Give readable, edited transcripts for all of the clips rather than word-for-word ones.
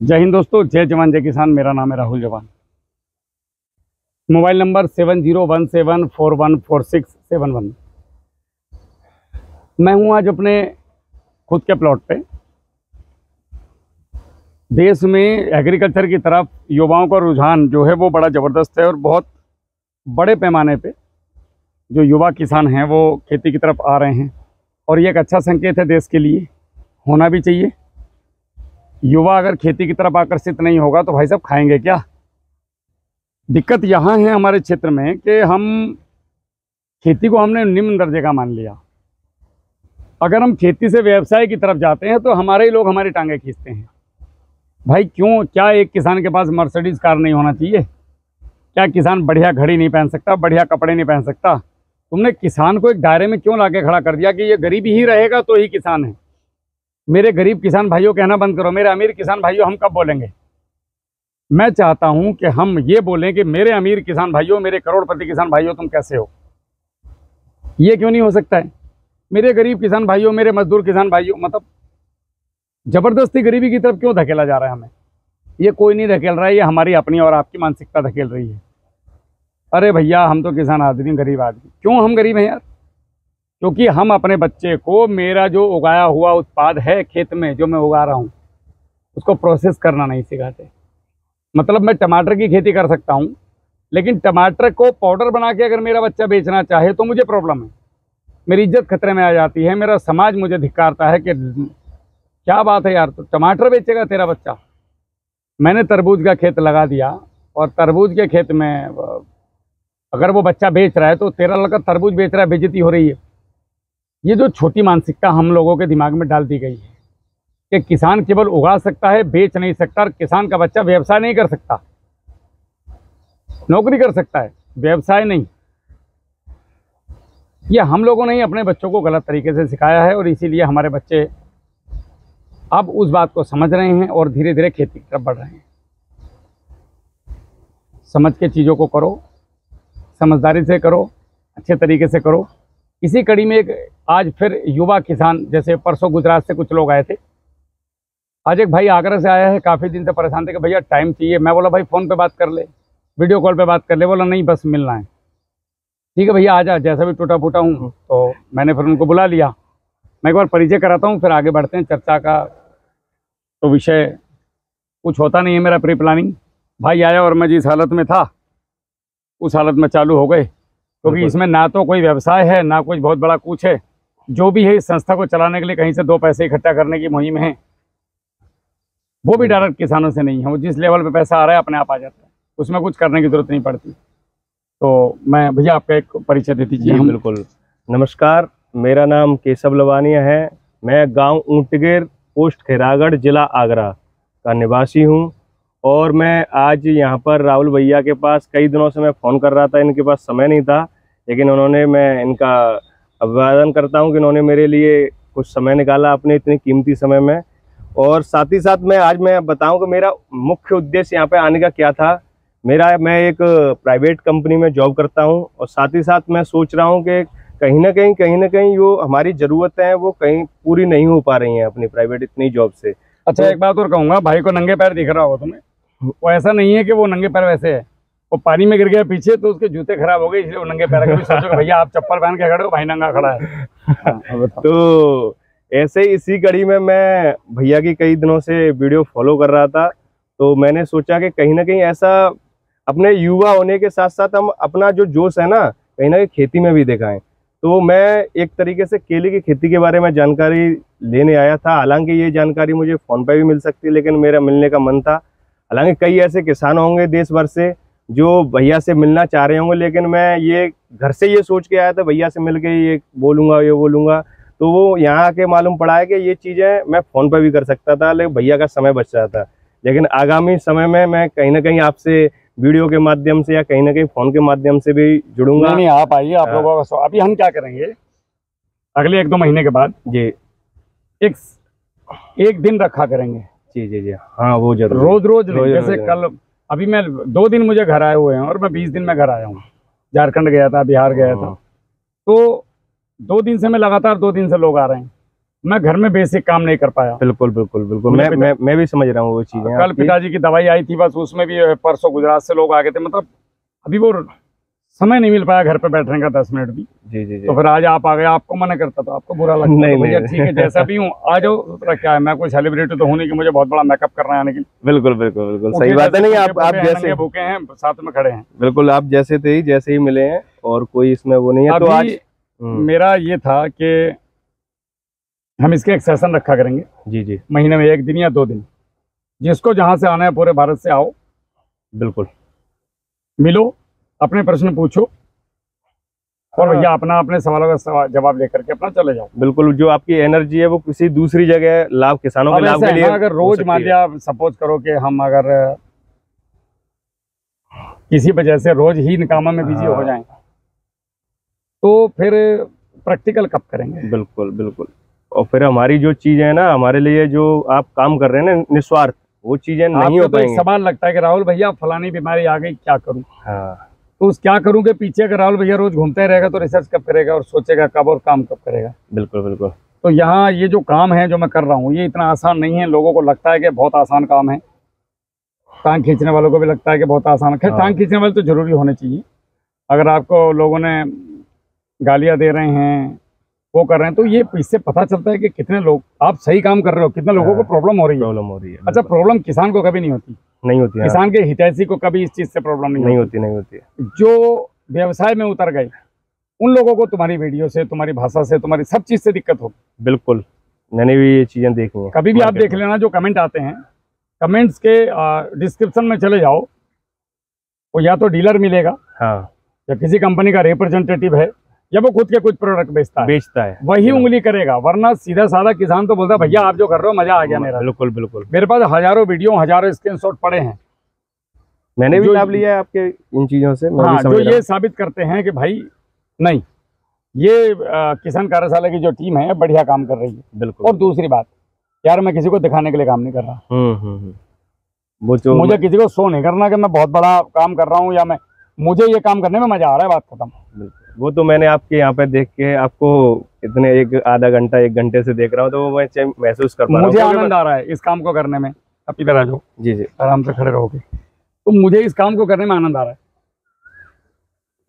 जय हिंद दोस्तों, जय जवान जय किसान। मेरा नाम है राहुल जवान। Mobile number 7017414671। मैं हूं आज अपने खुद के प्लॉट पे। देश में एग्रीकल्चर की तरफ युवाओं का रुझान जो है वो बड़ा ज़बरदस्त है और बहुत बड़े पैमाने पे जो युवा किसान हैं वो खेती की तरफ आ रहे हैं और ये एक अच्छा संकेत है देश के लिए, होना भी चाहिए। युवा अगर खेती की तरफ आकर्षित नहीं होगा तो भाई साहब खाएंगे क्या। दिक्कत यहाँ है हमारे क्षेत्र में कि हम खेती को हमने निम्न दर्जे का मान लिया। अगर हम खेती से व्यवसाय की तरफ जाते हैं तो हमारे ही लोग हमारी टांगें खींचते हैं। भाई क्यों, क्या एक किसान के पास मर्सिडीज कार नहीं होना चाहिए? क्या किसान बढ़िया घड़ी नहीं पहन सकता, बढ़िया कपड़े नहीं पहन सकता? तुमने किसान को एक दायरे में क्यों लाके खड़ा कर दिया कि ये गरीब ही रहेगा तो ही किसान है? मेरे गरीब किसान भाइयों कहना बंद करो, मेरे अमीर किसान भाइयों हम कब बोलेंगे? मैं चाहता हूं कि हम ये बोलें कि मेरे अमीर किसान भाइयों, मेरे करोड़पति किसान भाइयों, तुम कैसे हो? ये क्यों नहीं हो सकता है? मेरे गरीब किसान भाइयों, मेरे मजदूर किसान भाइयों, मतलब जबरदस्ती गरीबी की तरफ क्यों धकेला जा रहा है हमें? ये कोई नहीं धकेल रहा है, ये हमारी अपनी और आपकी मानसिकता धकेल रही है। अरे भैया, हम तो किसान आदमी, गरीब आदमी। क्यों हम गरीब हैं यार? क्योंकि हम अपने बच्चे को मेरा जो उगाया हुआ उत्पाद है खेत में, जो मैं उगा रहा हूँ, उसको प्रोसेस करना नहीं सिखाते। मतलब मैं टमाटर की खेती कर सकता हूँ, लेकिन टमाटर को पाउडर बना के अगर मेरा बच्चा बेचना चाहे तो मुझे प्रॉब्लम है, मेरी इज्जत खतरे में आ जाती है, मेरा समाज मुझे धिक्कारता है कि क्या बात है यार, तो टमाटर बेचेगा तेरा बच्चा। मैंने तरबूज का खेत लगा दिया और तरबूज के खेत में अगर वो बच्चा बेच रहा है तो तेरा लड़का तरबूज बेच रहा है, बेइज्जती हो रही है। ये जो छोटी मानसिकता हम लोगों के दिमाग में डाल दी गई है कि किसान केवल उगा सकता है, बेच नहीं सकता, और किसान का बच्चा व्यवसाय नहीं कर सकता, नौकरी कर सकता है, व्यवसाय नहीं। ये हम लोगों ने ही अपने बच्चों को गलत तरीके से सिखाया है और इसीलिए हमारे बच्चे अब उस बात को समझ रहे हैं और धीरे धीरे खेती की तरफ बढ़ रहे हैं। समझ के चीज़ों को करो, समझदारी से करो, अच्छे तरीके से करो। इसी कड़ी में एक आज फिर युवा किसान, जैसे परसों गुजरात से कुछ लोग आए थे, आज एक भाई आगरा से आया है, काफ़ी दिन से परेशान थे कि भैया टाइम चाहिए। मैं बोला भाई फ़ोन पे बात कर ले, वीडियो कॉल पे बात कर ले। बोला नहीं, बस मिलना है। ठीक है भैया, आ जा, जैसा भी टूटा फूटा हूँ। तो मैंने फिर उनको बुला लिया। मैं एक बार परिचय कराता हूँ, फिर आगे बढ़ते हैं चर्चा का। तो विषय कुछ होता नहीं है मेरा प्री प्लानिंग। भाई आया और मैं जिस हालत में था उस हालत में चालू हो गए, क्योंकि इसमें ना तो कोई व्यवसाय है, ना कोई बहुत बड़ा कुछ है। जो भी है इस संस्था को चलाने के लिए कहीं से दो पैसे इकट्ठा करने की मुहिम है, वो भी डायरेक्ट किसानों से नहीं है। वो जिस लेवल पे पैसा आ रहा है अपने आप आ जाता है, उसमें कुछ करने की जरूरत नहीं पड़ती। तो मैं भैया आपका एक परिचय दे दीजिए। बिल्कुल, नमस्कार, मेरा नाम केशव लवानिया है। मैं गांव ऊंटगेर, पोस्ट खैरागढ़, जिला आगरा का निवासी हूं और मैं आज यहां पर राहुल भैया के पास कई दिनों से मैं फ़ोन कर रहा था। इनके पास समय नहीं था, लेकिन मैं इनका अभिवादन करता हूं कि इन्होंने मेरे लिए कुछ समय निकाला अपने इतने कीमती समय में। और साथ ही साथ मैं बताऊं कि मेरा मुख्य उद्देश्य यहाँ पे आने का क्या था। मैं एक प्राइवेट कंपनी में जॉब करता हूं और साथ ही साथ मैं सोच रहा हूं कि कहीं ना कहीं जो हमारी ज़रूरतें हैं वो कहीं पूरी नहीं हो पा रही हैं अपनी प्राइवेट इतनी जॉब से। अच्छा, एक बात और कहूँगा, भाई को नंगे पैर दिख रहा होगा तुम्हें, वो ऐसा नहीं है कि वो नंगे पैर वैसे है, वो पानी में गिर गया पीछे तो उसके जूते खराब हो गए इसलिए वो नंगे पैर। कभी सोचो भैया आप चप्पल पहन के खड़े हो, भाई नंगा खड़ा है। तो ऐसे ही इसी कड़ी में मैं भैया की कई दिनों से वीडियो फॉलो कर रहा था, तो मैंने सोचा कि कहीं ना कहीं ऐसा अपने युवा होने के साथ साथ हम अपना जो जोश है ना कहीं ना कहीं खेती में भी दिखाएं। तो मैं एक तरीके से केले की खेती के बारे में जानकारी लेने आया था। हालांकि ये जानकारी मुझे फ़ोन पे भी मिल सकती है, लेकिन मेरा मिलने का मन था। हालांकि कई ऐसे किसान होंगे देश भर से जो भैया से मिलना चाह रहे होंगे, लेकिन मैं ये घर से ये सोच के आया था भैया से मिल के ये बोलूँगा। तो वो यहाँ आके मालूम पड़ा है कि ये चीज़ें मैं फ़ोन पर भी कर सकता था, लेकिन भैया का समय बच रहा था। लेकिन आगामी समय में मैं कहीं ना कहीं आपसे वीडियो के माध्यम से या कहीं ना कहीं फ़ोन के माध्यम से भी जुड़ूंगा। नहीं, आप आइए, आप लोगों का। अभी हम क्या करेंगे, अगले 1-2 महीने के बाद जी एक दिन रखा करेंगे। जी, हाँ वो जरूर, रोज जैसे कल अभी मैं 2 दिन मुझे घर आए हुए हैं और मैं 20 दिन में घर आया हूँ। झारखंड गया था, बिहार गया था, तो 2 दिन से मैं लगातार 2 दिन से लोग आ रहे हैं। मैं घर में बेसिक काम नहीं कर पाया। बिल्कुल बिल्कुल बिल्कुल, मैं भी समझ रहा हूँ वो चीजें। कल पिताजी की दवाई आई थी, बस उसमें भी परसों गुजरात से लोग आ गए थे, मतलब अभी वो समय नहीं मिल पाया घर पे बैठने का 10 मिनट भी। जी। तो फिर आज आप आ गए, आपको मना करता तो आपको बुरा लगता। नहीं, भैया नहीं। ठीक है, जैसा भी हूँ आ जाओ। तो क्या है, मैं कोई सेलिब्रिटी तो हूँ नहीं कि मुझे बहुत बड़ा मेकअप करना है आने के लिए। बिल्कुल बिल्कुल बिल्कुल, सही बात है। नहीं, आप जैसे भूखे हैं साथ में खड़े हैं। बिल्कुल, आप जैसे थे जैसे ही मिले हैं, और कोई इसमें वो नहीं है। तो आज मेरा ये था कि हम इसके एक सेशन रखा करेंगे। जी, महीने में 1 दिन या 2 दिन, जिसको जहां से आना है पूरे भारत से आओ, बिल्कुल मिलो, अपने प्रश्न पूछो, और भैया अपने सवालों का जवाब लेकर के अपना चले जाओ। बिल्कुल, जो आपकी एनर्जी है वो किसी दूसरी जगह लाभ, किसानों के लाभ के लिए। अगर रोज मान लिया, सपोज करो कि हम अगर किसी वजह से रोज ही इन कामों में बिजी हो जाएं, तो फिर प्रैक्टिकल कब करेंगे। बिल्कुल बिल्कुल, और फिर हमारी जो चीज है ना, हमारे लिए जो आप काम कर रहे हैं ना निस्वार्थ, वो चीजें नहीं हो पाएंगी। सवाल लगता है कि राहुल भैया फलानी बीमारी आ गई, क्या करूं। हाँ, तो उस क्या करूं के पीछे अगर राहुल भैया रोज घूमते रहेगा तो रिसर्च कब करेगा और सोचेगा कब और काम कब करेगा। बिल्कुल बिल्कुल। तो यहाँ ये जो काम है जो मैं कर रहा हूँ, ये इतना आसान नहीं है। लोगों को लगता है कि बहुत आसान काम है, टांग खींचने वालों को भी लगता है कि बहुत आसान है। खैर, टांग खींचने वाले तो जरूरी होने चाहिए। अगर आपको लोगों ने गालियां दे रहे हैं, वो कर रहे हैं, तो ये इससे पता चलता है कि कितने लोग आप सही काम कर रहे हो, कितने लोगों को प्रॉब्लम हो रही है। अच्छा, प्रॉब्लम किसान को कभी नहीं होती किसान के हितैषी को कभी इस चीज से प्रॉब्लम नहीं होती। जो व्यवसाय में उतर गए उन लोगों को तुम्हारी वीडियो से, तुम्हारी भाषा से, तुम्हारी सब चीज से दिक्कत हो। बिल्कुल, मैंने भी ये चीजें देखी हैं। कभी भी आप देख लेना, जो कमेंट आते हैं, कमेंट्स के डिस्क्रिप्शन में चले जाओ, वो या तो डीलर मिलेगा, हाँ, या किसी कंपनी का रिप्रेजेंटेटिव है, या वो खुद के कुछ प्रोडक्ट बेचता है, वही उंगली करेगा। वरना सीधा सादा किसान तो बोलता भैया आप जो कर रहे हो मजा आ गया मेरा। बिल्कुल बिल्कुल, मेरे पास हजारों वीडियो, हजारों स्क्रीनशॉट पड़े हैं। मैंने भी लाभ लिया है आपके इन चीजों से। हाँ, जो ये साबित करते हैं कि भाई नहीं, ये किसान कार्यशाला की जो टीम है बढ़िया काम कर रही है। बिल्कुल। और दूसरी बात यार, मैं किसी को दिखाने के लिए काम नहीं कर रहा। वो जो मुझे किसी को शो नहीं करना कि मैं बहुत बड़ा काम कर रहा हूँ, या मुझे ये काम करने में मजा आ रहा है, बात खत्म। वो तो मैंने आपके यहाँ पे देख के आपको इतने आधा घंटा 1 घंटे से देख रहा हूँ, तो वो मैं महसूस कर पा रहा हूँ। मुझे आनंद आ रहा है इस काम को करने में। आप इधर आ जाओ। जी, आराम से खड़े रहोगे। तो मुझे इस काम को करने में आनंद आ रहा है।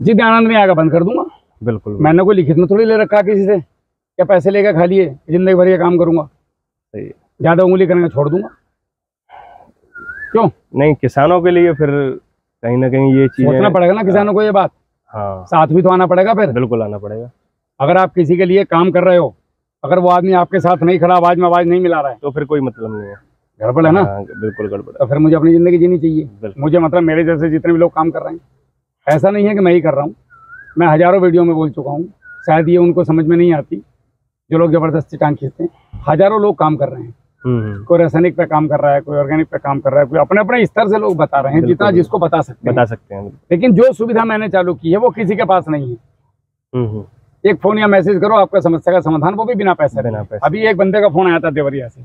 जितने आनंद में आएगा बंद कर दूंगा। बिल्कुल, मैंने कोई लिखित में थोड़ी ले रखा किसी से, क्या पैसे लेकर खा लिए, जिंदगी भर ये काम करूंगा। सही है। ज्यादा उंगली करने छोड़ दूंगा। क्यों नहीं, किसानों के लिए फिर कहीं ना कहीं ये चीज सोचना पड़ेगा ना किसानों को ये बात। हाँ, साथ भी तो आना पड़ेगा। फिर बिल्कुल आना पड़ेगा। अगर आप किसी के लिए काम कर रहे हो, अगर वो आदमी आपके साथ नहीं खड़ा, आवाज में आवाज नहीं मिला रहा है, तो फिर कोई मतलब नहीं है। गड़बड़ है ना। बिल्कुल गड़बड़। तो फिर मुझे अपनी जिंदगी जीनी चाहिए। मुझे मतलब मेरे जैसे जितने भी लोग काम कर रहे हैं, ऐसा नहीं है कि मैं ही कर रहा हूँ। मैं हजारों वीडियो में बोल चुका हूँ, शायद ये उनको समझ में नहीं आती जो लोग जबरदस्ती टांग खींचते हैं। हजारों लोग काम कर रहे हैं। कोई रासायनिक पे काम कर रहा है, कोई ऑर्गेनिक पे काम कर रहा है, कोई अपने अपने स्तर से लोग बता रहे हैं, जितना जिसको बता सकते हैं। लेकिन जो सुविधा मैंने चालू की है वो किसी के पास नहीं है। एक फोन या मैसेज करो, आपका समस्या का समाधान, वो भी बिना पैसे। अभी एक बंदे का फोन आया था देवरिया से,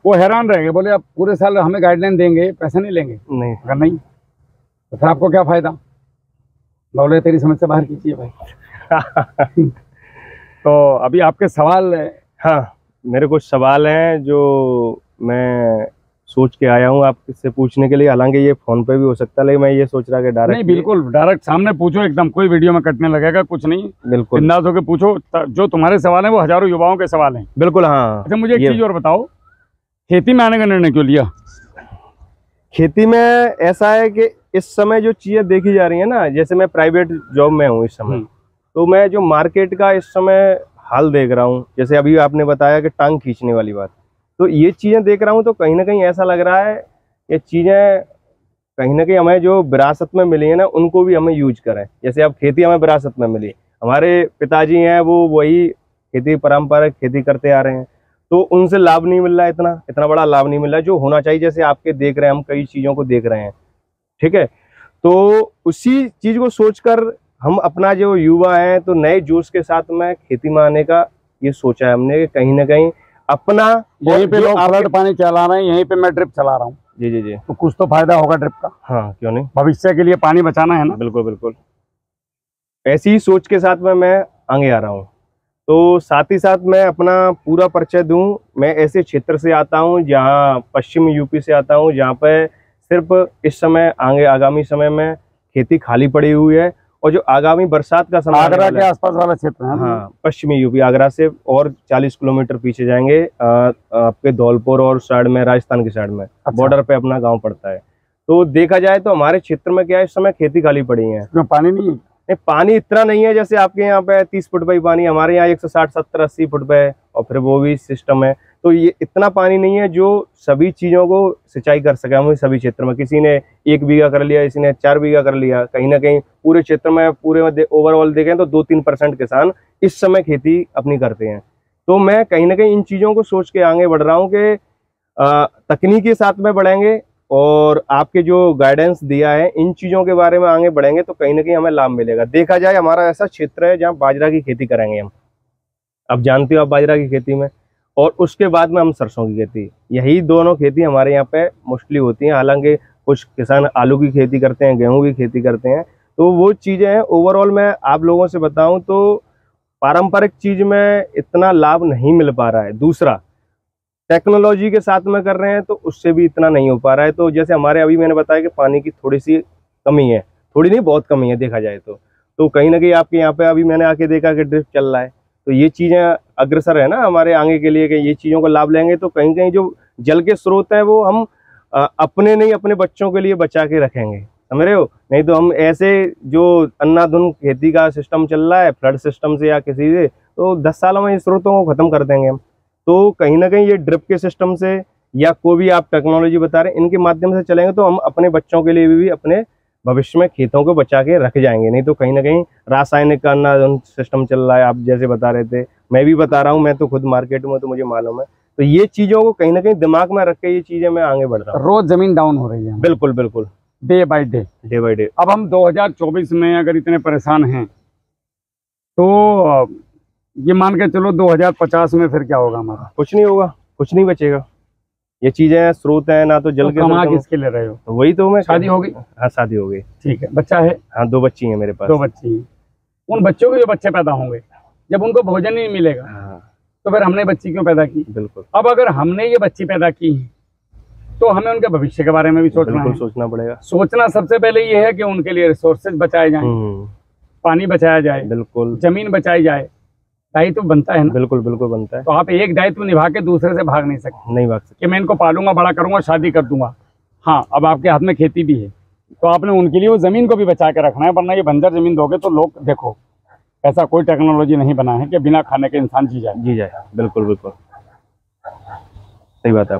वो हैरान रह गए, बोले आप पूरे साल हमें गाइडलाइन देंगे, पैसे नहीं लेंगे। अगर नहीं तो फिर आपको क्या फायदा। बोले तेरी समस्या बाहर कीजिए भाई। तो अभी आपके सवाल। हाँ, मेरे कुछ सवाल हैं जो मैं सोच के आया हूँ आपसे पूछने के लिए। हालांकि ये फोन पे भी हो सकता है, लेकिन मैं ये सोच रहा कि डायरेक्ट नहीं, बिल्कुल डायरेक्ट सामने पूछो एकदम। कोई वीडियो में कटने लगेगा कुछ नहीं। बिल्कुल बिंदास होकर पूछो। जो तुम्हारे सवाल हैं वो हजारों युवाओं के सवाल हैं। बिल्कुल। हाँ, अच्छा, मुझे एक चीज और बताओ, खेती में आने का निर्णय क्यों लिया। खेती में ऐसा है कि इस समय जो चीजें देखी जा रही है ना, जैसे मैं प्राइवेट जॉब में हूँ इस समय, तो मैं जो मार्केट का इस समय हाल देख रहा हूँ, जैसे अभी आपने बताया कि टांग खींचने वाली बात, तो ये चीजें देख रहा हूँ, तो कहीं ना कहीं ऐसा लग रहा है ये चीजें कहीं ना कहीं हमें जो विरासत में मिली है ना, उनको भी हमें यूज करें। जैसे अब खेती हमें विरासत में मिली, हमारे पिताजी हैं वो वही खेती पारंपरिक खेती करते आ रहे हैं, तो उनसे लाभ नहीं मिल रहा है, इतना बड़ा लाभ नहीं मिल रहा है जो होना चाहिए। जैसे आपके देख रहे हैं, हम कई चीजों को देख रहे हैं, ठीक है। तो उसी चीज को सोचकर हम अपना जो युवा है, तो नए जोश के साथ में खेती में आने का ये सोचा है हमने कि कहीं ना कहीं अपना। यहीं पे लोग फ्लड पानी चला रहे हैं, यहीं पे मैं ड्रिप चला रहा हूँ। जी, तो कुछ तो फायदा होगा ड्रिप का। हाँ, क्यों नहीं, भविष्य के लिए पानी बचाना है ना। बिल्कुल बिल्कुल, ऐसी ही सोच के साथ में मैं आगे आ रहा हूँ। तो साथ ही साथ मैं अपना पूरा परिचय दूं, मैं ऐसे क्षेत्र से आता हूं जहां पश्चिम यूपी से आता हूं, जहां पे सिर्फ इस समय आगामी समय में खेती खाली पड़ी हुई है, और जो आगामी बरसात का समय आगरा के आसपास वाला क्षेत्र है। हाँ, पश्चिमी यूपी, आगरा से और 40 किलोमीटर पीछे जाएंगे आपके धौलपुर और साइड में, राजस्थान की साइड में, बॉर्डर पे अपना गांव पड़ता है। तो देखा जाए तो हमारे क्षेत्र में क्या है, इस समय खेती खाली पड़ी है। पानी नहीं है? पानी इतना नहीं है, जैसे आपके यहाँ पे 30 फुट पे ही पानी, हमारे यहाँ 160, 70, 80 फुट पे है, और फिर वो भी सिस्टम है। तो ये इतना पानी नहीं है जो सभी चीजों को सिंचाई कर सके हम सभी क्षेत्र में। किसी ने 1 बीघा कर लिया, किसी ने 4 बीघा कर लिया, कहीं ना कहीं पूरे क्षेत्र में, पूरे में ओवरऑल देखें तो 2-3% किसान इस समय खेती अपनी करते हैं। तो मैं कहीं ना कहीं इन चीजों को सोच के आगे बढ़ रहा हूँ कि तकनीक के साथ में बढ़ेंगे, और आपके जो गाइडेंस दिया है इन चीजों के बारे में आगे बढ़ेंगे तो कहीं ना कहीं हमें लाभ मिलेगा। देखा जाए हमारा ऐसा क्षेत्र है जहाँ बाजरा की खेती करेंगे हम, अब जानते हो आप बाजरा की खेती में, और उसके बाद में हम सरसों की खेती, यही दोनों खेती हमारे यहाँ पे मोस्टली होती हैं। हालांकि कुछ किसान आलू की खेती करते हैं, गेहूं की खेती करते हैं, तो वो चीजें हैं। ओवरऑल मैं आप लोगों से बताऊं तो पारंपरिक चीज में इतना लाभ नहीं मिल पा रहा है। दूसरा, टेक्नोलॉजी के साथ में कर रहे हैं तो उससे भी इतना नहीं हो पा रहा है। तो जैसे हमारे अभी मैंने बताया कि पानी की थोड़ी सी कमी है, थोड़ी नहीं बहुत कमी है देखा जाए तो कहीं ना कहीं आपके यहाँ पे अभी मैंने आके देखा कि ड्रिफ्ट चल रहा है। तो ये चीजें अग्रसर है ना हमारे आगे के लिए कि ये चीजों का लाभ लेंगे तो कहीं कहीं जो जल के स्रोत हैं वो हम अपने नहीं, अपने बच्चों के लिए बचा के रखेंगे, समझ रहे हो। नहीं तो हम ऐसे जो अंधाधुंध खेती का सिस्टम चल रहा है फ्लड सिस्टम से या किसी से, तो 10 सालों में इन स्रोतों को खत्म कर देंगे हम। तो कहीं ना कहीं ये ड्रिप के सिस्टम से या कोई भी आप टेक्नोलॉजी बता रहे हैं इनके माध्यम से चलेंगे तो हम अपने बच्चों के लिए भी अपने भविष्य में खेतों को बचा के रख जाएंगे। नहीं तो कहीं ना कहीं रासायनिक का अंधाधुंध सिस्टम चल रहा है, आप जैसे बता रहे थे, मैं भी बता रहा हूँ, मैं तो खुद मार्केट में तो मुझे मालूम है। तो ये चीजों को कहीं ना कहीं दिमाग में रख के ये चीजें मैं आगे बढ़ रहा हूँ। रोज जमीन डाउन हो रही है। बिल्कुल बिल्कुल, day by day, day by day. अब हम 2024 में अगर इतने परेशान हैं तो ये मान के चलो 2050 में फिर क्या होगा हमारा? कुछ नहीं होगा, कुछ नहीं बचेगा। ये चीजें स्रोत है ना, तो जल के कमा किसके ले रहे हो? तो वही तो मैं, शादी हो गई? हाँ शादी हो गई। ठीक है, बच्चा है? हाँ 2 बच्ची हैं मेरे पास। 2 बच्ची हैं। उन बच्चों के जो बच्चे पैदा होंगे, जब उनको भोजन ही नहीं मिलेगा, हाँ, तो फिर हमने बच्ची क्यों पैदा की? बिल्कुल। अब अगर हमने ये बच्ची पैदा की तो हमें उनके भविष्य के बारे में भी सोचना है। सोचना पड़ेगा। सोचना सबसे पहले ये है कि उनके लिए रिसोर्सेज बचाए जाएं, पानी बचाया जाए, बिल्कुल, जमीन बचाई जाए। दायित्व बनता है ना? बिल्कुल बिल्कुल बनता है। तो आप एक दायित्व निभा के दूसरे से भाग नहीं सकते। नहीं भाग सकते कि मैं इनको पालूंगा, बड़ा करूंगा, शादी कर दूंगा। हाँ, अब आपके हाथ में खेती भी है तो आपने उनके लिए वो जमीन को भी बचा के रखना है, वरना ये बंजर जमीन दोगे तो लोग, देखो ऐसा कोई टेक्नोलॉजी नहीं बना है कि बिना खाने के इंसान जी जाए। बिल्कुल बिल्कुल सही बात है।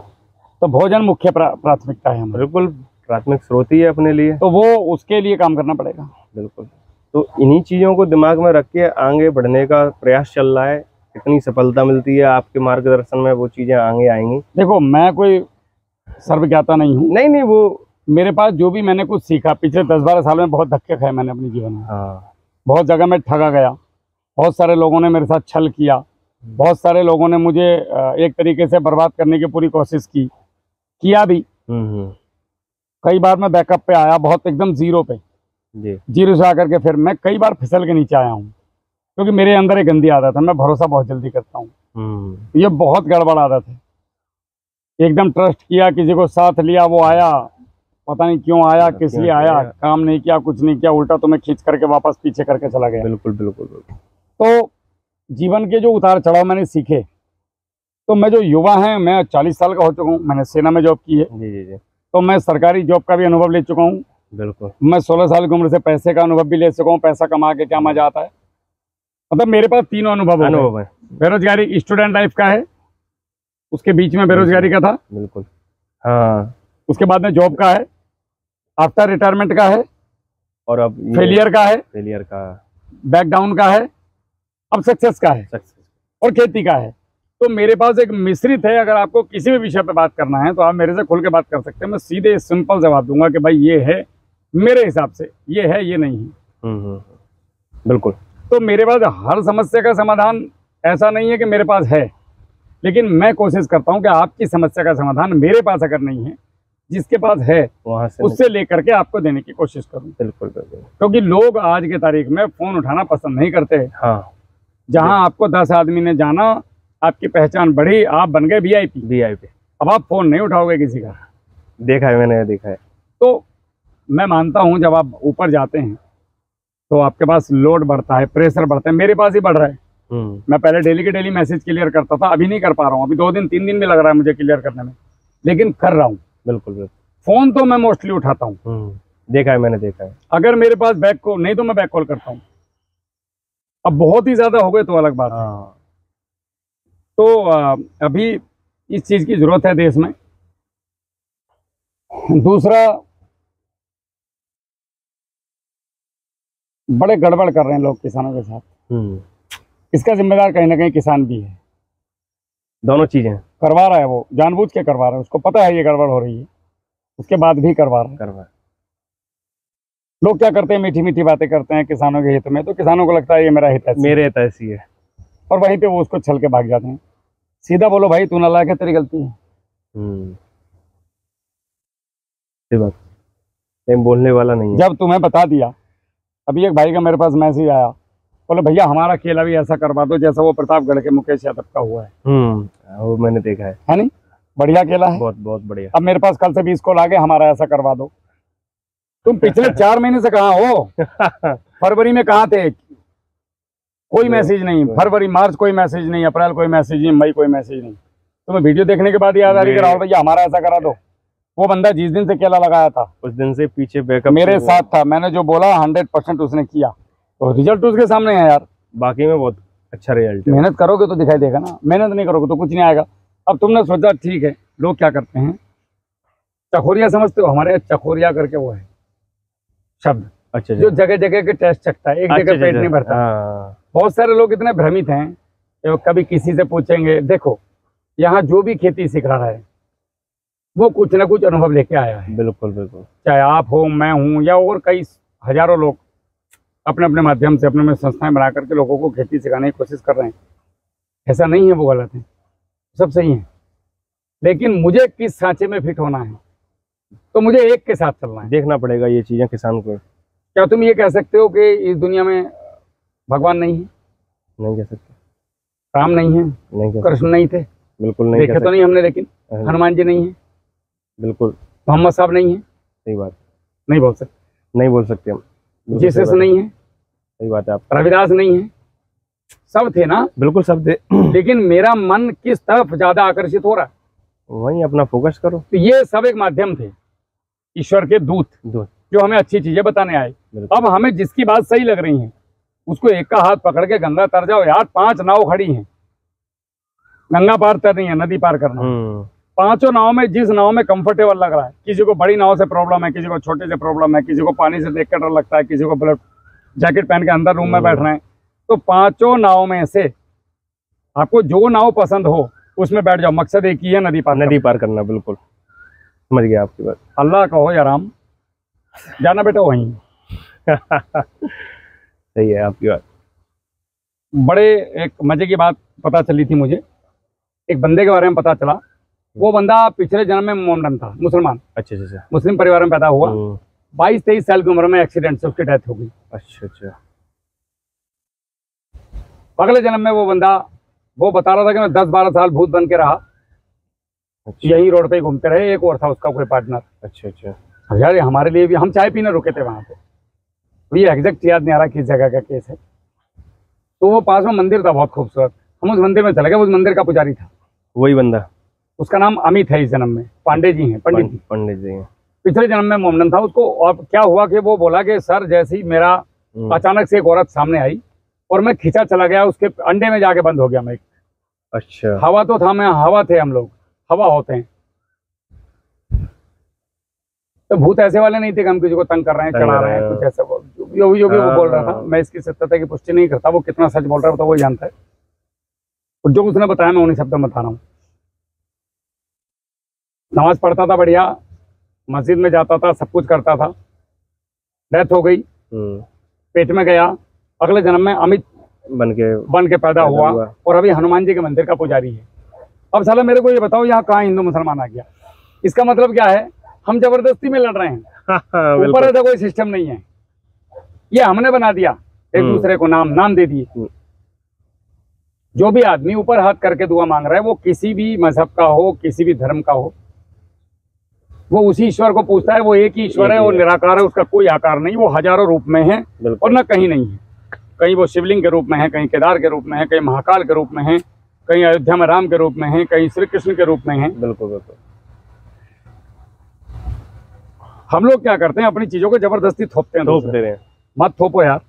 तो भोजन मुख्य प्राथमिकता है हमारी। बिल्कुल, प्राथमिक स्रोत ही है अपने लिए, तो वो उसके लिए काम करना पड़ेगा। बिल्कुल। तो इन्हीं चीजों को दिमाग में रख के आगे बढ़ने का प्रयास चल रहा है। कितनी सफलता मिलती है आपके मार्गदर्शन में, वो चीजें आगे आएंगी। देखो, मैं कोई सर्वज्ञाता नहीं हूँ। नहीं, वो मेरे पास जो भी मैंने कुछ सीखा, पिछले 10-12 साल में बहुत धक्के खाए मैंने अपने जीवन में। हाँ, बहुत जगह में ठगा गया, बहुत सारे लोगों ने मेरे साथ छल किया, बहुत सारे लोगों ने मुझे एक तरीके से बर्बाद करने की पूरी कोशिश किया भी। कई बार मैं बैकअप पे आया, बहुत एकदम जीरो पे, जीरो से आकर के फिर मैं कई बार फिसल के नीचे आया हूँ, क्योंकि मेरे अंदर एक गंदी आदत है, मैं भरोसा बहुत जल्दी करता हूँ। ये बहुत गड़बड़ आदत है। एकदम ट्रस्ट किया, किसी को साथ लिया, वो आया, पता नहीं क्यों आया, किस लिए आया, काम नहीं किया, कुछ नहीं किया, उल्टा तुम्हें खींच करके वापस पीछे करके चला गया। बिल्कुल बिल्कुल बिल्कुल। तो जीवन के जो उतार चढ़ाव मैंने सीखे, तो मैं जो युवा हैं, मैं 40 साल का हो चुका हूँ, मैंने सेना में जॉब की है। जी। तो मैं सरकारी जॉब का भी अनुभव ले चुका हूँ। बिल्कुल। मैं 16 साल की उम्र से पैसे का अनुभव भी ले चुका हूँ, पैसा कमा के क्या मजा आता है। मतलब मेरे पास तीनों अनुभव है। बेरोजगारी स्टूडेंट लाइफ का है, उसके बीच में बेरोजगारी का था, बिल्कुल हाँ, उसके बाद में जॉब का है, आफ्टर रिटायरमेंट का है, और अब फेलियर का है, बैकडाउन का है, अब सक्सेस का है, और खेती का है। तो मेरे पास एक मिश्रित है। अगर आपको किसी भी विषय पे बात करना है तो आप मेरे से खुल के बात कर सकते हैं। मैं सीधे सिंपल जवाब दूंगा कि भाई ये है, मेरे हिसाब से ये है, ये नहीं है। बिल्कुल। तो मेरे पास हर समस्या का समाधान ऐसा नहीं है कि मेरे पास है, लेकिन मैं कोशिश करता हूं कि आपकी समस्या का समाधान मेरे पास अगर नहीं है, जिसके पास है वहां से उससे लेकर के आपको देने की कोशिश करूं। बिल्कुल बिल्कुल। क्योंकि लोग आज की तारीख में फोन उठाना पसंद नहीं करते। हाँ, जहां आपको 10 आदमी ने जाना, आपकी पहचान बढ़ी, आप बन गए VIP। अब आप फोन नहीं उठाओगे किसी का। देखा है, मैंने देखा है। तो मैं मानता हूं जब आप ऊपर जाते हैं तो आपके पास लोड बढ़ता है, प्रेशर बढ़ता है। मेरे पास ही बढ़ रहा है। मैं पहले डेली के डेली मैसेज क्लियर करता था, अभी नहीं कर पा रहा हूँ। अभी 2 दिन 3 दिन भी लग रहा है मुझे क्लियर करने में, लेकिन कर रहा हूँ। बिल्कुल। फोन तो मैं मोस्टली उठाता हूँ। देखा है, मैंने देखा है। अगर मेरे पास बैक कॉल नहीं तो मैं बैक कॉल करता हूँ। अब बहुत ही ज्यादा हो गए तो अलग बात है। तो अभी इस चीज की जरूरत है देश में। दूसरा, बड़े गड़बड़ कर रहे हैं लोग किसानों के साथ। इसका जिम्मेदार कहीं ना कहीं किसान भी है। दोनों चीजें करवा रहा है, वो जानबूझ के करवा रहा है। उसको पता है ये गड़बड़ हो रही है, उसके बाद भी करवा रहा है। लोग क्या करते हैं, मीठी मीठी बातें करते हैं किसानों के हित में, तो किसानों को लगता है ये मेरा हित है, मेरे हित ऐसी है, और वहीं पे वो उसको छल के भाग जाते हैं। सीधा बोलो भाई, तू नालायक है, तेरी गलती है। सही बात, बोलने वाला नहीं है। जब तुम्हें बता दिया, अभी एक भाई का मेरे पास मैसेज आया, बोले भैया हमारा केला भी ऐसा करवा दो जैसा वो प्रतापगढ़ के मुकेश यादव का हुआ है। वो मैंने देखा है नहीं? बढ़िया केला है, बहुत बढ़िया। अब मेरे पास कल से 20 कॉल आ गए, हमारा ऐसा करवा दो। तुम पिछले 4 महीने से कहाँ हो? फरवरी में कहाँ थे? कोई मैसेज नहीं। फरवरी मार्च कोई मैसेज नहीं, अप्रैल कोई मैसेज नहीं, मई कोई मैसेज नहीं। तुम्हें वीडियो देखने के बाद याद आ रही है राहुल भैया हमारा ऐसा करा दो। वो बंदा जिस दिन से केला लगाया था उस दिन से पीछे बैकअप मेरे साथ था। मैंने जो बोला 100% उसने किया, तो रिजल्ट उसके सामने है यार। बाकी में बहुत अच्छा रिजल्ट है। मेहनत करोगे तो दिखाई देगा ना, मेहनत नहीं करोगे तो कुछ नहीं आएगा। अब तुमने सोचा ठीक है, लोग क्या करते हैं, चकोरिया समझते हो? हमारे चकोरिया करके वो है शब्द, अच्छा, जो जगह जगह के टेस्ट चखता है, एक जगह पेट नहीं भरता। बहुत सारे लोग इतने भ्रमित हैं, कभी किसी से पूछेंगे, देखो यहाँ जो भी खेती सिखा रहा है वो कुछ ना कुछ अनुभव लेके आया है। बिल्कुल। चाहे आप हो, मैं हूँ, या और कई हजारों लोग अपने अपने माध्यम से अपने संस्थाएं बना करके लोगों को खेती सिखाने की कोशिश कर रहे हैं। ऐसा नहीं है वो गलत है, सब सही है। लेकिन मुझे किस सांचे में फिट होना है, तो मुझे एक के साथ चलना है। देखना पड़ेगा ये चीजें किसान को। क्या तुम ये कह सकते हो कि इस दुनिया में भगवान नहीं है? नहीं कह सकते। राम नहीं है? नहीं कह कृष्ण नहीं थे? बिल्कुल नहीं देखे तो नहीं हमने, लेकिन हनुमान जी नहीं है? बिल्कुल। मोहम्मद साहब नहीं है? सही बात, नहीं बोल सकते हम। जीसस नहीं है? सही बात है। आप रविदास नहीं है? सब थे ना? बिल्कुल सब थे। लेकिन मेरा मन किस तरफ ज्यादा आकर्षित हो रहा है, वहीं अपना फोकस करो। तो ये सब एक माध्यम थे, ईश्वर के दूत जो हमें अच्छी चीजें बताने आए। अब हमें जिसकी बात सही लग रही है उसको एक का हाथ पकड़ के गंगा तर जाओ यार। 5 नाव खड़ी हैं, गंगा पार तरनी है, नदी पार करना। 5 नाव में जिस नाव में कंफर्टेबल लग रहा है, किसी को बड़ी नाव से प्रॉब्लम है, किसी को छोटे से प्रॉब्लम है, किसी को पानी से देख कर डर लगता है, किसी को ब्लड जैकेट पहन के अंदर रूम में बैठ रहे हैं, तो 5 नाव में से आपको जो नाव पसंद हो उसमें बैठ जाओ। मकसद एक ही है, नदी पार करना। बिल्कुल समझ गया आपकी बात। अल्लाह कहो या राम, जाना बेटा वहीं। सही है आपकी बात। बड़े एक मजे की बात पता चली थी मुझे, एक बंदे के बारे में पता चला। वो बंदा पिछले जन्म में मोमडन था, मुसलमान। अच्छा। मुस्लिम परिवार में पैदा हुआ। 22-23 साल की उम्र में एक्सीडेंट से उसकी डेथ हो गई। अच्छा। अगले जन्म में वो बंदा वो बता रहा था कि मैं 10-12 साल भूत बन के रहा। यही रोड पे ही घूमते रहे। एक और था उसका कोई पार्टनर। अच्छा। यार हमारे लिए भी, हम चाय पीने रुके थे वहां पे। ये एग्जैक्ट याद नहीं आ रहा किस जगह का केस है। तो वो पास में मंदिर था बहुत खूबसूरत, हम उस मंदिर में चले गए। उस मंदिर का पुजारी था वही बंदा, उसका नाम अमित है। इस जन्म में पांडे जी हैं, पंडित जी हैं। पिछले जन्म में मोमडन था उसको। और क्या हुआ कि वो बोला कि सर जैसे ही मेरा अचानक से एक औरत सामने आई और मैं खिंचा चला गया, उसके अंडे में जाके बंद हो गया मैं। अच्छा। हवा तो था, मैं हवा थे, हम लोग हवा होते हैं। तो भूत ऐसे वाले नहीं थे कि हम किसी को तंग कर रहे हैं, चढ़ा रहे हैं, कुछ ऐसा जो भी वो बोल रहा था। मैं इसकी सत्यता की पुष्टि नहीं करता, वो कितना सच बोल रहा है तो वो जानता है। और जो उसने बताया मैं उन्हीं शब्दों में बता रहा हूँ। नमाज पढ़ता था बढ़िया, मस्जिद में जाता था, सब कुछ करता था। डेथ हो गई, पेट में गया। अगले जन्म में अमित बन के पैदा हुआ और अभी हनुमान जी के मंदिर का पुजारी है। अब साला मेरे को ये बताओ यहाँ कहाँ हिंदू मुसलमान आ गया? इसका मतलब क्या है? हम जबरदस्ती में लड़ रहे हैं। ऊपर ऐसा कोई सिस्टम नहीं है, ये हमने बना दिया। एक दूसरे को नाम दे दिए। जो भी आदमी ऊपर हाथ करके दुआ मांग रहा है, वो किसी भी मजहब का हो, किसी भी धर्म का हो, वो उसी ईश्वर को पूछता है। वो एक ही ईश्वर है, वो निराकार है, उसका कोई आकार नहीं। वो हजारों रूप में है और न कहीं नहीं है। कहीं वो शिवलिंग के रूप में है, कहीं केदार के रूप में है, कहीं महाकाल के रूप में है, कहीं अयोध्या में राम के रूप में है, कहीं श्री कृष्ण के रूप में है। बिल्कुल बिल्कुल। हम लोग क्या करते हैं, अपनी चीजों को जबरदस्ती थोपते हैं। थोप दे रहे हैं। मत थोपो यार।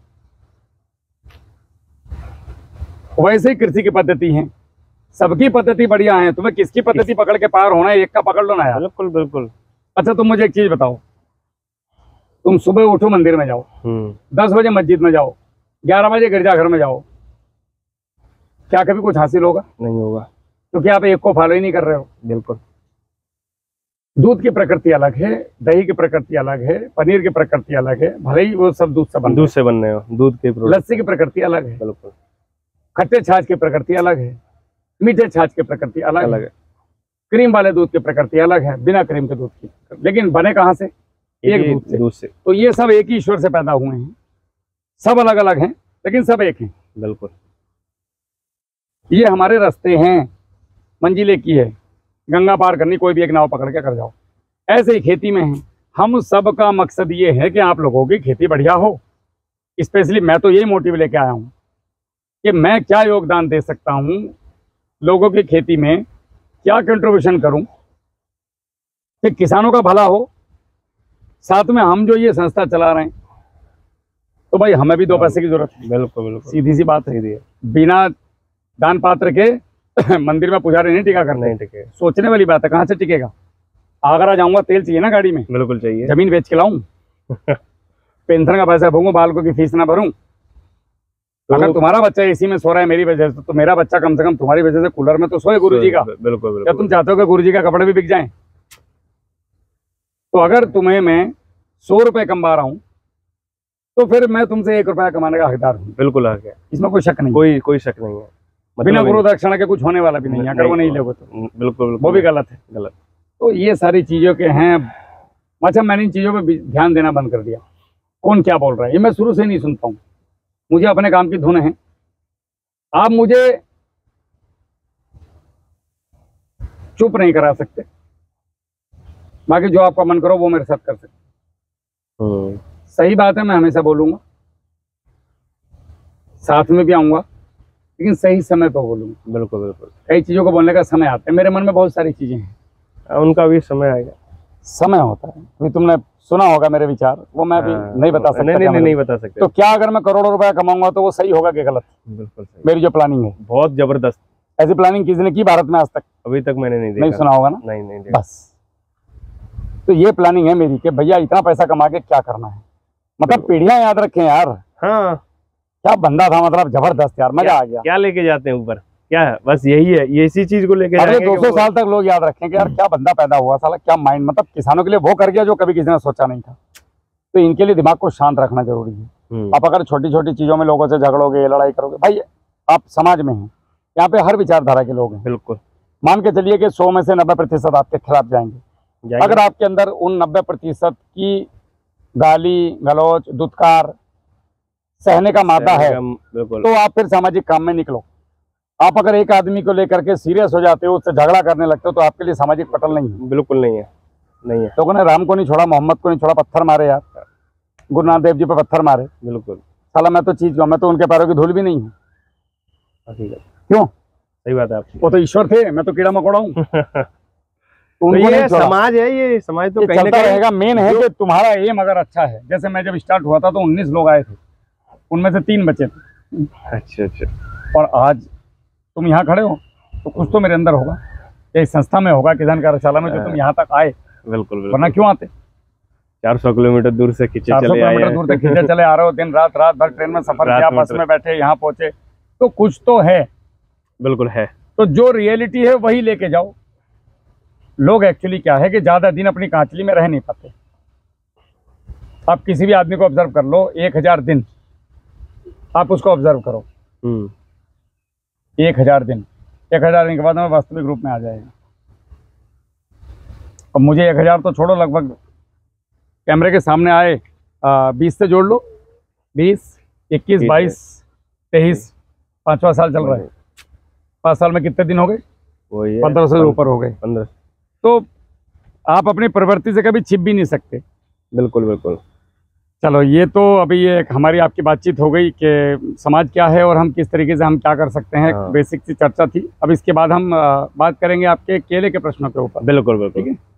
वैसे ही कृषि की पद्धति है, सबकी पद्धति बढ़िया है। तुम्हें किसकी पद्धति पकड़ के पार होना है, एक का पकड़ लो ना यार। बिल्कुल बिल्कुल। अच्छा तुम मुझे एक चीज बताओ, तुम सुबह उठो मंदिर में जाओ, 10 बजे मस्जिद में जाओ, 11 बजे गिरजाघर में जाओ, क्या कभी कुछ हासिल होगा? नहीं होगा। क्योंकि आप एक को फॉलो ही नहीं कर रहे हो। बिल्कुल। दूध की प्रकृति अलग है, दही की प्रकृति अलग है, पनीर की प्रकृति अलग है, भले ही वो सब दूध से बन रहे हो। दूध के लस्सी की प्रकृति अलग है। बिल्कुल। खट्टे छाछ की प्रकृति अलग है, मीठे छाछ की प्रकृति अलग है, क्रीम वाले दूध की प्रकृति अलग है, बिना क्रीम के दूध की। लेकिन बने कहाँ से? एक दूध से। तो ये सब एक ही ईश्वर से पैदा हुए हैं, सब अलग अलग हैं लेकिन सब एक हैं। बिल्कुल। ये हमारे रास्ते हैं, मंजिल एक ही है, गंगा पार करनी, कोई भी एक नाव पकड़ के कर जाओ। ऐसे ही खेती में है, हम सब का मकसद ये है कि आप लोगों की खेती बढ़िया हो। स्पेशली मैं तो यही मोटिव लेके आया हूँ कि मैं क्या योगदान दे सकता हूँ लोगों की खेती में, क्या कंट्रीब्यूशन करूं कि किसानों का भला हो। साथ में हम जो ये संस्था चला रहे हैं, तो भाई हमें भी 2 पैसे की जरूरत है। बिल्कुल बिल्कुल। सीधी सी बात है। बिना दान पात्र के मंदिर में पुजारी नहीं टिका करते। नहीं टिके। सोचने वाली बात है, कहाँ से टिकेगा? आगरा जाऊंगा, तेल चाहिए ना गाड़ी में। बिल्कुल चाहिए। जमीन बेच के लाऊं, पेंशन का पैसा भरूंगा, बालकों की फीस ना भरूं। अगर तुम्हारा बच्चा एसी में सो रहा है मेरी वजह से, तो मेरा बच्चा कम से कम तुम्हारी वजह से कूलर में तो सोए गुरुजी का। बिल्कुल। क्या तुम चाहते हो कि गुरुजी का कपड़े भी बिक जाएं? तो अगर तुम्हें मैं 100 रुपए कमा रहा हूं, तो फिर मैं तुमसे 1 रुपया कमाने का हकदार हूँ। बिल्कुल हक है, इसमें कोई शक नहीं। कोई शक नहीं है। बिना गुरु दक्षिणा के कुछ होने वाला भी नहीं है। अगर वो नहीं लोगे तो बिल्कुल वो भी गलत है। तो ये सारी चीजों के हैं। अच्छा मैंने इन चीजों पे ध्यान देना बंद कर दिया। कौन क्या बोल रहा है ये मैं शुरू से नहीं सुनता हूँ। मुझे अपने काम की धुन है। आप मुझे चुप नहीं करा सकते, बाकी जो आपका मन करो वो मेरे साथ कर सकते। सही बात है, मैं हमेशा बोलूंगा, साथ में भी आऊंगा, लेकिन सही समय पर बोलूंगा। बिल्कुल बिल्कुल। कई चीजों को बोलने का समय आता है। मेरे मन में बहुत सारी चीजें हैं, उनका भी समय आएगा। समय होता है। अभी तुमने सुना होगा मेरे विचार, वो मैं भी नहीं बता सकता। नहीं बता सकते। तो क्या अगर मैं करोड़ों रुपया कमाऊंगा तो वो सही होगा कि गलत? बिल्कुल सही। मेरी जो प्लानिंग है बहुत जबरदस्त। ऐसी प्लानिंग किसी ने की भारत में आज तक? अभी तक मैंने नहीं देखा। नहीं सुना होगा ना? नहीं देखा। बस तो ये प्लानिंग है मेरी कि भैया इतना पैसा कमा के क्या करना है। मतलब पीढ़ियां याद रखें यार। हाँ क्या बंदा था, मतलब जबरदस्त यार, मजा आ गया। क्या लेके जाते हैं ऊपर, क्या है? बस यही है, ये इसी चीज को लेके अगले 200 साल तक लोग याद रखें कि यार क्या बंदा पैदा हुआ, साला क्या माइंड, मतलब किसानों के लिए वो कर गया जो कभी किसी ने सोचा नहीं था। तो इनके लिए दिमाग को शांत रखना जरूरी है। आप अगर छोटी छोटी चीजों में लोगों से झगड़ोगे, लड़ाई करोगे, भाई आप समाज में हैं, यहाँ पे हर विचारधारा के लोग हैं। बिल्कुल। मान के चलिए कि 100 में से 90% आपके खिलाफ जाएंगे। अगर आपके अंदर उन 90% की गाली गलौज दुत्कार सहने का मादा है, तो आप फिर सामाजिक काम में निकलो। आप अगर एक आदमी को लेकर के सीरियस हो जाते हो, उससे झगड़ा करने लगते हो, तो आपके लिए सामाजिक पटल नहीं है। बिल्कुल नहीं है, नहीं है। लोगों ने राम को नहीं छोड़ा, मोहम्मद को नहीं छोड़ा, पत्थर मारे यार, गुरु नानक देव जी पे पत्थर मारे। बिल्कुल। साला मैं तो चीज, मैं तो उनके पैरों की धूल भी नहीं हूँ। क्यों? सही बात है आपकी। वो तो ईश्वर थे, मैं तो कीड़ा मकोड़ा हूँ। तो ये समाज है, ये समाज तो कहीं ना कहीं रहेगा। मेन है कि तुम्हारा एम अगर अच्छा है। जैसे मैं जब स्टार्ट हुआ था तो 19 लोग आए थे, उनमें से 3 बचे थे। अच्छा। और आज तुम यहाँ खड़े हो तो कुछ तो मेरे अंदर होगा, या इस संस्था में होगा, किसान कार्यशाला में, जो तुम यहाँ तक आए। बिल्कुल। वरना क्यों आते? 400 किलोमीटर दूर से खींचे चले आ रहे हो, दिन रात भर ट्रेन में सफर किया, बस में बैठे यहाँ पहुंचे, तो कुछ तो है। बिल्कुल है। तो जो रियलिटी है वही लेके जाओ। लोग एक्चुअली क्या है कि ज्यादा दिन अपनी कांचली में रह नहीं पाते। आप किसी भी आदमी को ऑब्जर्व कर लो, 1000 दिन आप उसको ऑब्जर्व करो। 1000 दिन, 1000 दिन के बाद हमें वास्तविक रूप में आ जाएगा। अब मुझे 1000 तो छोड़ो, लगभग कैमरे के सामने आए 20 से जोड़ लो, 20, 21, 22, 23, 5वां साल चल रहा है। 5 साल में कितने दिन हो गए? वही है 1500 से ऊपर हो गए। 15। तो आप अपनी प्रवृत्ति से कभी छिप भी नहीं सकते। बिल्कुल बिल्कुल। चलो, ये तो अभी ये एक हमारी आपकी बातचीत हो गई कि समाज क्या है और हम किस तरीके से हम क्या कर सकते हैं। हाँ। बेसिक सी चर्चा थी। अब इसके बाद हम बात करेंगे आपके केले के प्रश्नों के ऊपर। बिल्कुल बिल्कुल। ठीक है।